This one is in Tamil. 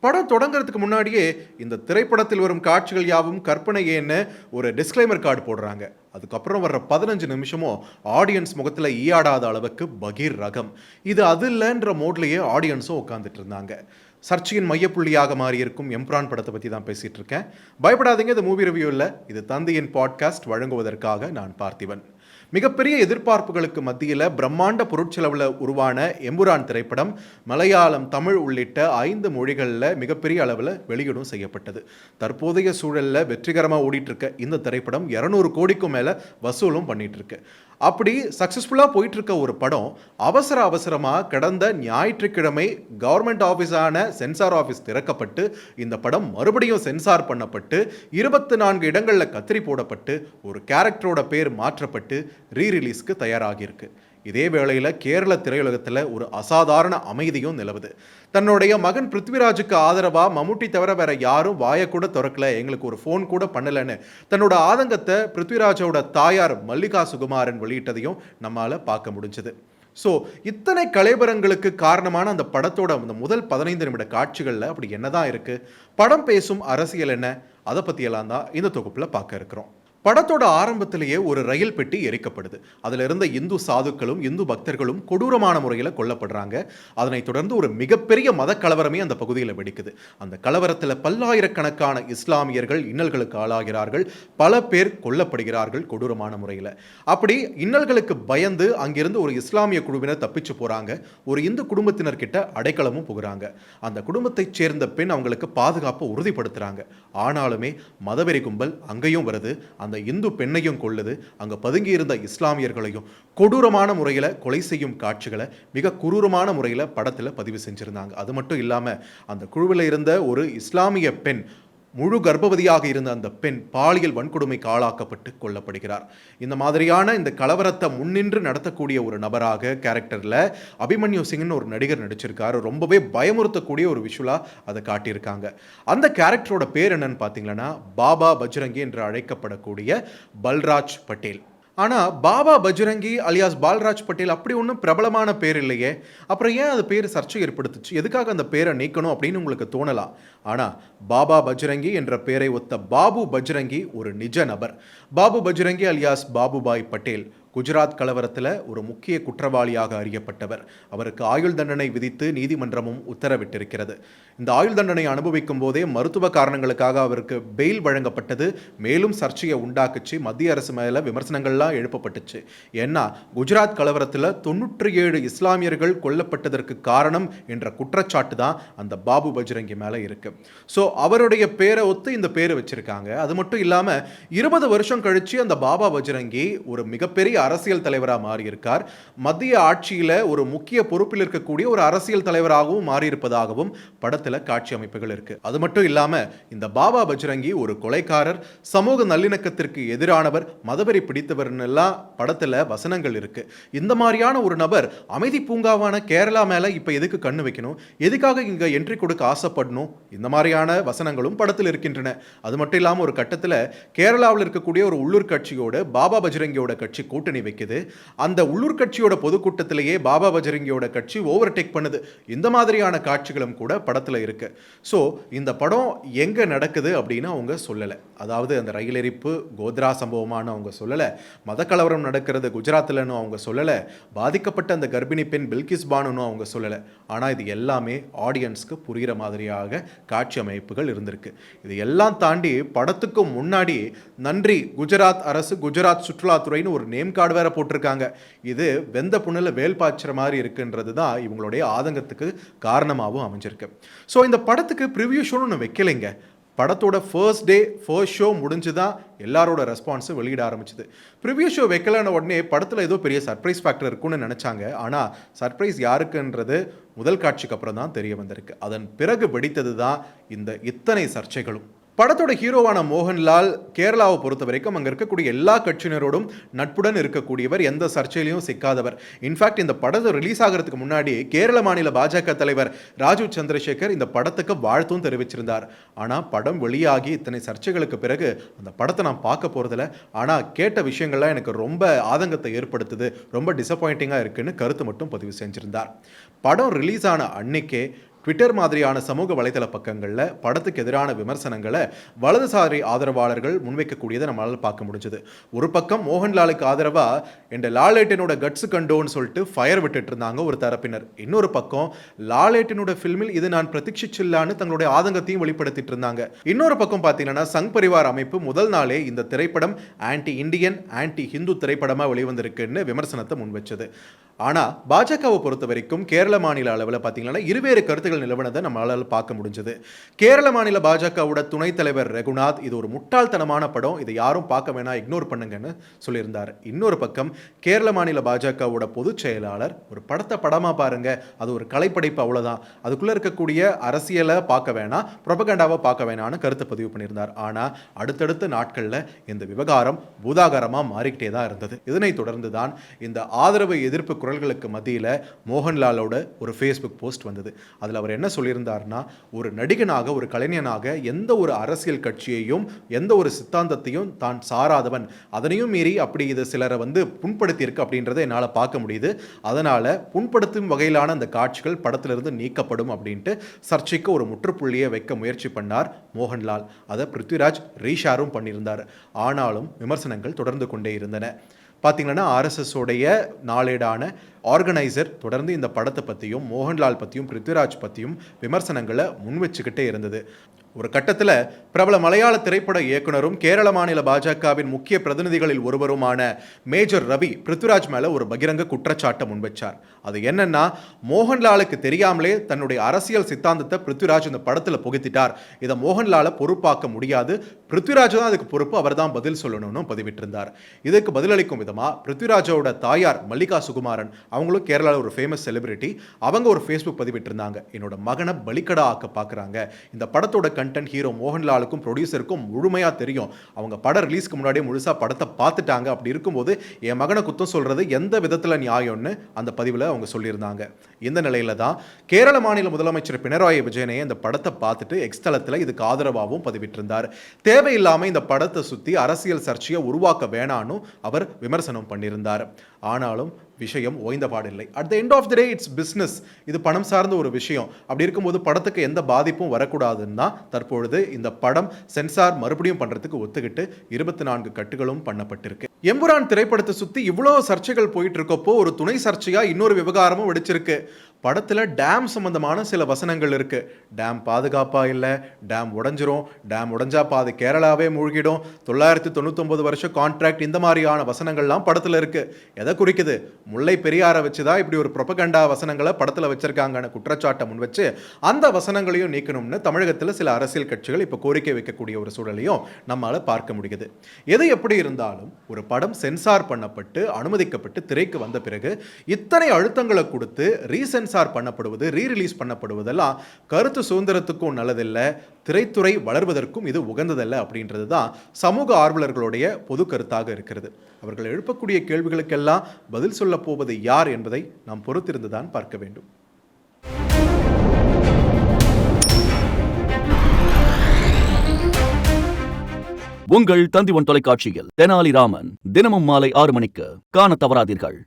படம் தொடங்குறதுக்கு முன்னாடியே இந்த திரைப்படத்தில் வரும் காட்சிகள் யாவும் கற்பனையேன்னு ஒரு டிஸ்க்ளைமர் கார்டு போடுறாங்க. அதுக்கப்புறம் வர்ற 15 நிமிஷமும் ஆடியன்ஸ் முகத்தில் ஈயாடாத அளவுக்கு பகீர் ரகம். இது அது இல்லைன்ற மோட்லேயே ஆடியன்ஸும் உட்காந்துட்டு இருந்தாங்க. சர்ச்சையின் மையப்புள்ளியாக மாறியிருக்கும் எம்ப்ரான் படத்தை பற்றி தான் பேசிகிட்டு இருக்கேன். பயப்படாதீங்க, இது மூவி ரிவ்யூ இல்லை, இது தந்தையின் பாட்காஸ்ட். வழங்குவதற்காக நான் பார்த்திபன். மிகப்பெரிய எதிர்பார்ப்புகளுக்கு மத்தியில் பிரம்மாண்ட பொருட்செலவில் உருவான எம்புரான் திரைப்படம் மலையாளம், தமிழ் உள்ளிட்ட 5 மொழிகளில் மிகப்பெரிய அளவில் வெளியீடும் செய்யப்பட்டது. தற்போதைய சூழலில் வெற்றிகரமாக ஓடிட்டு இருக்க இந்த திரைப்படம் 200 கோடிக்கும் மேலே வசூலும் பண்ணிட்டு இருக்கு. அப்படி சக்ஸஸ்ஃபுல்லாக போயிட்டு இருக்க ஒரு படம் அவசரமாக கடந்த ஞாயிற்றுக்கிழமை கவர்மெண்ட் ஆஃபீஸான சென்சார் ஆஃபீஸ் திறக்கப்பட்டு இந்த படம் மறுபடியும் சென்சார் பண்ணப்பட்டு 24 இடங்களில் கத்திரி போடப்பட்டு ஒரு கேரக்டரோட பேர் மாற்றப்பட்டு ரீரிலீஸ்க்கு தயாராகியிருக்கு. இதே வேளையில் கேரள திரையுலகத்தில் ஒரு அசாதாரண அமைதியும் நிலவுது. தன்னுடைய மகன் பிருத்விராஜுக்கு ஆதரவாக மம்முட்டி தவிர வேற யாரும் வாயை கூட திறக்கல, எங்களுக்கு ஒரு ஃபோன் கூட பண்ணலன்னு தன்னோட ஆதங்கத்தை பிருத்விராஜோட தாயார் மல்லிகா சுகுமாரன் வெளியிட்டதையும் நம்மால் பார்க்க முடிஞ்சது. ஸோ இத்தனை கலைபரங்களுக்கு காரணமான அந்த படத்தோட அந்த முதல் 15 நிமிட காட்சிகளில் அப்படி என்னதான் இருக்கு? படம் பேசும் அரசியல் என்ன? அதை பற்றியெல்லாம் தான் இந்த தொகுப்பில் பார்க்க இருக்கிறோம். படத்தோட ஆரம்பத்திலேயே ஒரு ரயில் பெட்டி எரிக்கப்படுது. அதில் இருந்த இந்து சாதுக்களும் இந்து பக்தர்களும் கொடூரமான முறையில் கொல்லப்படுறாங்க. அதனைத் தொடர்ந்து ஒரு மிகப்பெரிய மத கலவரமே அந்த பகுதியில் வெடிக்குது. அந்த கலவரத்தில் பல்லாயிரக்கணக்கான இஸ்லாமியர்கள் இன்னல்களுக்கு ஆளாகிறார்கள். பல பேர் கொல்லப்படுகிறார்கள் கொடூரமான முறையில். அப்படி இன்னல்களுக்கு பயந்து அங்கிருந்து ஒரு இஸ்லாமிய குழுவினர் தப்பிச்சு போறாங்க. ஒரு இந்து குடும்பத்தினர்கிட்ட அடைக்கலமும் புகுறாங்க. அந்த குடும்பத்தைச் சேர்ந்த பெண் அவங்களுக்கு பாதுகாப்பை உறுதிப்படுத்துறாங்க. ஆனாலுமே மதவெறி கும்பல் அங்கேயும் வருது. அந்த இந்து பெண்ணையும் கொல்லுது. அங்க பதுங்கி இருந்த இஸ்லாமியர்களையும் கொடூரமான முறையில் கொலை செய்யும் காட்சிகளை மிக கொடூரமான முறையில் படத்தில் பதிவு செஞ்சிருந்தாங்க. அது மட்டும் இல்லாம அந்த குழுவில் இருந்த ஒரு இஸ்லாமிய பெண், முழு கர்ப்பவதியாக இருந்த அந்த பெண் பாலியல் வன்கொடுமைக்கு ஆளாக்கப்பட்டு கொல்லப்படுகிறார். இந்த மாதிரியான இந்த கலவரத்தை முன்னின்று நடத்தக்கூடிய ஒரு நபராக கேரக்டரில் அபிமன்யு சிங்னு ஒரு நடிகர் நடிச்சிருக்காரு. ரொம்பவே பயமுறுத்தக்கூடிய ஒரு விஷுவலா அதை காட்டியிருக்காங்க. அந்த கேரக்டரோட பேர் என்னன்னு பார்த்தீங்கன்னா பாபா பஜ்ரங்கி என்று அழைக்கப்படக்கூடிய பல்ராஜ் பட்டேல். ஆனால் பாபா பஜ்ரங்கி அலியாஸ் பால்ராஜ் பட்டேல் அப்படி ஒன்றும் பிரபலமான பேர் இல்லையே. அப்புறம் ஏன் அது பேர் சர்ச்சை ஏற்படுத்துச்சு? எதுக்காக அந்த பேரை நீக்கணும் அப்படின்னு உங்களுக்கு தோணலாம். ஆனால் பாபா பஜ்ரங்கி என்ற பெயரை ஒத்த பாபு பஜ்ரங்கி ஒரு நிஜ நபர். பாபு பஜ்ரங்கி அலியாஸ் பாபுபாய் பட்டேல் குஜராத் கலவரத்தில் ஒரு முக்கிய குற்றவாளியாக அறியப்பட்டவர். அவருக்கு ஆயுள் தண்டனை விதித்து நீதிமன்றமும் உத்தரவிட்டிருக்கிறது. இந்த ஆயுள் தண்டனை அனுபவிக்கும் போதே மருத்துவ காரணங்களுக்காக அவருக்கு பெயில் வழங்கப்பட்டது. மேலும் சர்ச்சையை உண்டாக்குச்சு. மத்திய அரசு மேலே விமர்சனங்கள்லாம் எழுப்பப்பட்டுச்சு. ஏன்னா குஜராத் கலவரத்தில் 97 இஸ்லாமியர்கள் கொல்லப்பட்டதற்கு காரணம் என்ற குற்றச்சாட்டு தான் அந்த பாபு பஜ்ரங்கி மேலே இருக்கு. ஸோ அவருடைய பேரை ஒத்து இந்த பேரை வச்சிருக்காங்க. அது மட்டும் இல்லாமல் 20 வருஷம் கழிச்சு அந்த பாபா பஜ்ரங்கி ஒரு மிகப்பெரிய அரசியல் தலைவராக மாறியிருக்கார். மத்திய ஆட்சியில் ஒரு முக்கிய பொறுப்பில் இருக்கக்கூடிய ஒரு அரசியல் தலைவராகவும் மாறியிருப்பதாகவும் படத்தில் காட்சி அமைப்புகள் இருக்கு. அது மட்டும் இல்லாம இந்த பாபா பஜ்ரங்கி ஒரு கொலைக்காரர், சமூக நல்லிணக்கத்திற்கு எதிரானவர், மதவெறி பிடித்தவர்னு எல்லாம் படத்தில் வசனங்கள் இருக்கு. இந்த மாதிரியான ஒரு நபர் அமைதி பூங்காவான கேரளா மேல இப்ப எதுக்கு கண்ணு வைக்கணும்? எதுக்காக இங்க என்ட்ரி கொடுக்க ஆசைப்படணும்? இந்த மாதிரியான வசனங்களும் படத்தில் இருக்கின்றன. அது மட்டும் இல்லாமல் ஒரு கட்டத்தில் கேரளாவில் இருக்கக்கூடிய ஒரு உள்ளூர் கட்சியோட பாபா பஜ்ரங்கியோட கட்சி கூட்டணி வைக்குது. அந்த உள்ளூர் கட்சியோட பொதுக்கூட்டத்திலேயே பாபா பஜ்ரங்கியோட கட்சி ஓவர்டேக் பண்ணுது. இந்த மாதிரியான காட்சிகளும் கூட படத்தில் இருக்கு. ஸோ இந்த படம் எங்க நடக்குது அப்படின்னு அவங்க சொல்லலை. அதாவது அந்த ரயில் எரிப்பு கோத்ரா சம்பவமான அவங்க சொல்லலை. மத கலவரம் நடக்கிறது குஜராத்லன்னு அவங்க சொல்லலை. பாதிக்கப்பட்ட அந்த கர்ப்பிணி பெண் பில்கிஸ் பானுன்னு அவங்க சொல்லலை. ஆனால் இது எல்லாமே ஆடியன்ஸ்க்கு புரிகிற மாதிரியாக காட்சி அமைப்புகள் இருந்திருக்கு. இது எல்லாம் தாண்டி படத்துக்கு முன்னாடி நன்றி குஜராத் அரசு, குஜராத் சுற்றுலாத்துறைன்னு ஒரு நேம் கார்டு வேற போட்டிருக்காங்க. இது வெந்த புண்ணுல வேல் பாய்ச்சுற மாதிரி இருக்குன்றது தான் இவங்களுடைய ஆதங்கத்துக்கு காரணமாகவும் அமைஞ்சிருக்கு. ஸோ இந்த படத்துக்கு ப்ரிவியூ ஷோன்னு ஒன்று வைக்கலைங்க. படத்தோட ஃபர்ஸ்ட் டே ஃபர்ஸ்ட் ஷோ முடிஞ்சுதான் எல்லாரோட ரெஸ்பான்ஸும் வெளியிட ஆரம்பிச்சுது. ப்ரிவியூ ஷோ வைக்கலன்னு உடனே படத்தில் ஏதோ பெரிய சர்ப்ரைஸ் ஃபேக்டர் இருக்குன்னு நினச்சாங்க. ஆனால் சர்ப்ரைஸ் யாருக்குன்றது முதல் காட்சிக்கு அப்புறம் தான் தெரிய வந்திருக்கு. அதன் பிறகு வெடித்தது தான் இந்த இத்தனை சர்ச்சைகளும். படத்தோட ஹீரோவான மோகன்லால் கேரளாவை பொறுத்த வரைக்கும் அங்கே இருக்கக்கூடிய எல்லா கட்சியினரோடும் நட்புடன் இருக்கக்கூடியவர், எந்த சர்ச்சையிலையும் சிக்காதவர். இன்ஃபேக்ட் இந்த படத்தை ரிலீஸ் ஆகிறதுக்கு முன்னாடி கேரள மாநில பாஜக தலைவர் ராஜீவ் சந்திரசேகர் இந்த படத்துக்கு வாழ்த்தும் தெரிவிச்சிருந்தார். ஆனால் படம் வெளியாகி இத்தனை சர்ச்சைகளுக்கு பிறகு அந்த படத்தை நான் பார்க்க போகிறதில்ல, ஆனால் கேட்ட விஷயங்கள்லாம் எனக்கு ரொம்ப ஆதங்கத்தை ஏற்படுத்துது, ரொம்ப டிசப்பாயிண்டிங்காக இருக்குன்னு கருத்து மட்டும் பதிவு செஞ்சிருந்தார். படம் ரிலீஸ் ஆன அன்னைக்கே ட்விட்டர் மாதிரியான சமூக வலைதள பக்கங்களில் படத்துக்கு எதிரான விமர்சனங்களை வலதுசாரி ஆதரவாளர்கள் முன்வைக்கக்கூடியதை நம்மளால் பார்க்க முடிஞ்சது. ஒரு பக்கம் மோகன்லாலுக்கு ஆதரவா இந்த லாலேட்டனோட கட்ஸ் கண்டோன்னு சொல்லிட்டு ஃபயர் விட்டுட்டு இருந்தாங்க ஒரு தரப்பினர். இன்னொரு பக்கம் லாலேட்டனோட ஃபில்மில் இது நான் பிரதீட்சிச்சில்லான்னு தங்களுடைய ஆதங்கத்தையும் வெளிப்படுத்திட்டு இருந்தாங்க. இன்னொரு பக்கம் பார்த்தீங்கன்னா சங் பரிவார் அமைப்பு முதல் நாளே இந்த திரைப்படம் ஆன்டி இண்டியன் ஆன்டி ஹிந்து திரைப்படமாக வெளிவந்திருக்குன்னு விமர்சனத்தை முன்வச்சது. ஆனால் பாஜகவை பொறுத்த வரைக்கும் கேரள மாநில அளவில் பார்த்தீங்கன்னா இருவேறு கருத்துக்கள் நிலவனதை நம்மளால் பார்க்க முடிஞ்சது. கேரள மாநில பாஜகவோட துணைத் தலைவர் ரகுநாத் இது ஒரு முட்டாள்தனமான படம், இதை யாரும் பார்க்க வேணாம், இக்னோர் பண்ணுங்கன்னு சொல்லியிருந்தார். இன்னொரு பக்கம் கேரள மாநில பாஜகவோட பொதுச் செயலாளர் ஒரு படத்தை படமாக பாருங்க, அது ஒரு கலைப்படைப்பு அவ்வளோதான், அதுக்குள்ளே இருக்கக்கூடிய அரசியலை பார்க்க வேணாம், புரபகண்டாவை பார்க்க வேணான்னு கருத்தை பதிவு பண்ணியிருந்தார். ஆனால் அடுத்தடுத்த நாட்களில் இந்த விவகாரம் பூதாகாரமாக மாறிக்கிட்டே தான் இருந்தது. இதனைத் தொடர்ந்து தான் இந்த ஆதரவு எதிர்ப்பு குரல்களுக்கு மத்தியில் மோகன்லாலோட ஒரு ஃபேஸ்புக் போஸ்ட் வந்தது. அதில் அவர் என்ன சொல்லியிருந்தார்னா, ஒரு நடிகனாக ஒரு கலைஞனாக எந்த ஒரு அரசியல் கட்சியையும் எந்த ஒரு சித்தாந்தத்தையும் தான் சாராதவன், அதனையும் மீறி அப்படி இது சிலரை புண்படுத்தியிருக்கு அப்படின்றத என்னால் பார்க்க முடியுது. அதனால் புண்படுத்தும் வகையிலான அந்த காட்சிகள் படத்திலிருந்து நீக்கப்படும் அப்படின்ட்டு சர்ச்சைக்கு ஒரு முற்றுப்புள்ளியை வைக்க முயற்சி பண்ணார் மோகன்லால். அதை பிருத்விராஜ் ரீஷாரும் பண்ணியிருந்தார். ஆனாலும் விமர்சனங்கள் தொடர்ந்து கொண்டே இருந்தன. பார்த்தீங்கன்னா ஆர்எஸ்எஸ் உடைய நாளேடான ஆர்கனைசர் தொடர்ந்து இந்த படத்தை பற்றியும் மோகன்லால் பற்றியும் பிருத்விராஜ் பற்றியும் விமர்சனங்களை முன்வச்சுக்கிட்டே இருந்தது. ஒரு கட்டத்தில் பிரபல மலையாள திரைப்பட இயக்குனரும் கேரள மாநில பாஜகவின் முக்கிய பிரதிநிதிகளில் ஒருவருமான மேஜர் ரவி பிருத்விராஜ் மேலே ஒரு பகிரங்க குற்றச்சாட்டை முன்வச்சார். அது என்னன்னா, மோகன்லாலுக்கு தெரியாமலே தன்னுடைய அரசியல் சித்தாந்தத்தை பிருத்விராஜ் இந்த படத்தில் புகுத்திட்டார், இதை மோகன்லாலை பொறுப்பாக்க முடியாது, பிருத்விராஜ் தான் அதுக்கு பொறுப்பு, அவர் தான் பதில் சொல்லணும்னு பதிவிட்டிருந்தார். இதுக்கு பதிலளிக்கும் விதமாக பிருத்விராஜோட தாயார் மல்லிகா சுகுமாரன், அவங்களும் கேரளாவில் ஒரு ஃபேமஸ் செலிபிரிட்டி, அவங்க ஒரு ஃபேஸ்புக் பதிவிட்டிருந்தாங்க. என்னோட மகனை பலிக்கடா ஆக்க பார்க்குறாங்க, இந்த படத்தோட கண்டென்ட் ஹீரோ மோகன்லாலுக்கும் ப்ரொடியூசருக்கும் முழுமையாக தெரியும், அவங்க படம் ரிலீஸ்க்கு முன்னாடியே முழுசாக படத்தை பார்த்துட்டாங்க, அப்படி இருக்கும்போது என் மகனை குத்தம் சொல்கிறது எந்த விதத்தில் நியாயம்னு அந்த பதிவில் அவங்க சொல்லியிருந்தாங்க. இந்த நிலையில தான் கேரள மாநில முதலமைச்சர் பினராயி விஜயனே இந்த படத்தை பார்த்துட்டு எக்ஸ் தளத்தில் இதுக்கு ஆதரவாகவும் பதிவிட்டிருந்தார். தேவையில்லாமல் இந்த படத்தை சுற்றி அரசியல் சர்ச்சையை உருவாக்க வேணான்னு அவர் விமர்சனம் பண்ணியிருந்தார். ஆனாலும் விஷயம் ஓய்ந்தபாடில்லை. At the end of the day it's business, இது பணம் சார்ந்த ஒரு விஷயம். அப்படி இருக்கும்போது படத்துக்கு எந்த பாதிப்பும் வரக்கூடாதுன்னா தற்பொழுது இந்த படம் சென்சார் மறுபடியும் பண்றதுக்கு ஒத்துக்கிட்டு 24 கட்டுகளும் பண்ணப்பட்டிருக்கு. எம்புரான் திரைப்படத்தை சுற்றி இவ்வளோ சர்ச்சைகள் போயிட்டு இருக்கப்போ ஒரு துணை சர்ச்சையா இன்னொரு விவகாரமும் வெடிச்சிருக்கு. படத்தில் டேம் சம்பந்தமான சில வசனங்கள் இருக்கு. டேம் பாதுகாப்பா இல்லை, டேம் உடஞ்சிரும், டேம் உடஞ்சா பாது கேரளாவே மூழ்கிடும், 999 வருஷம் கான்ட்ராக்ட், இந்த மாதிரியான வசனங்கள்லாம் படத்தில் இருக்கு. எதை குறிக்குது? முல்லை பெரியாரை வச்சுதான் இப்படி ஒரு புரொபகண்டா வசனங்களை படத்தில் வச்சிருக்காங்கன்னு குற்றச்சாட்டை முன் வச்சு அந்த வசனங்களையும் நீக்கணும்னு தமிழகத்தில் சில அரசியல் கட்சிகள் இப்போ கோரிக்கை வைக்கக்கூடிய ஒரு சூழலையும் நம்மளால பார்க்க முடியுது. எது எப்படி இருந்தாலும் ஒரு படம் சென்சார் பண்ணப்பட்டு அனுமதிக்கப்பட்டு திரைக்கு வந்த பிறகு இத்தனை அழுத்தங்களை கொடுத்து ரீசென்சார் பண்ணப்படுவது, ரீரிலீஸ் பண்ணப்படுவதெல்லாம் கருத்து சுதந்திரத்துக்கும் நல்லதில்லை, திரைத்துறை வளர்வதற்கும் இது உகந்ததல்ல அப்படின்றது தான் சமூக ஆர்வலர்களுடைய பொது கருத்தாக இருக்கிறது. அவர்கள் எழுப்பக்கூடிய கேள்விகளுக்கெல்லாம் பதில் சொல்ல போவது யார் என்பதை நாம் பொறுத்திருந்துதான் பார்க்க வேண்டும். உங்கள் தந்தி ஒன் தொலைக்காட்சியில் தெனாலிராமன் தினமும் மாலை 6 மணிக்கு காண தவறாதீர்கள்.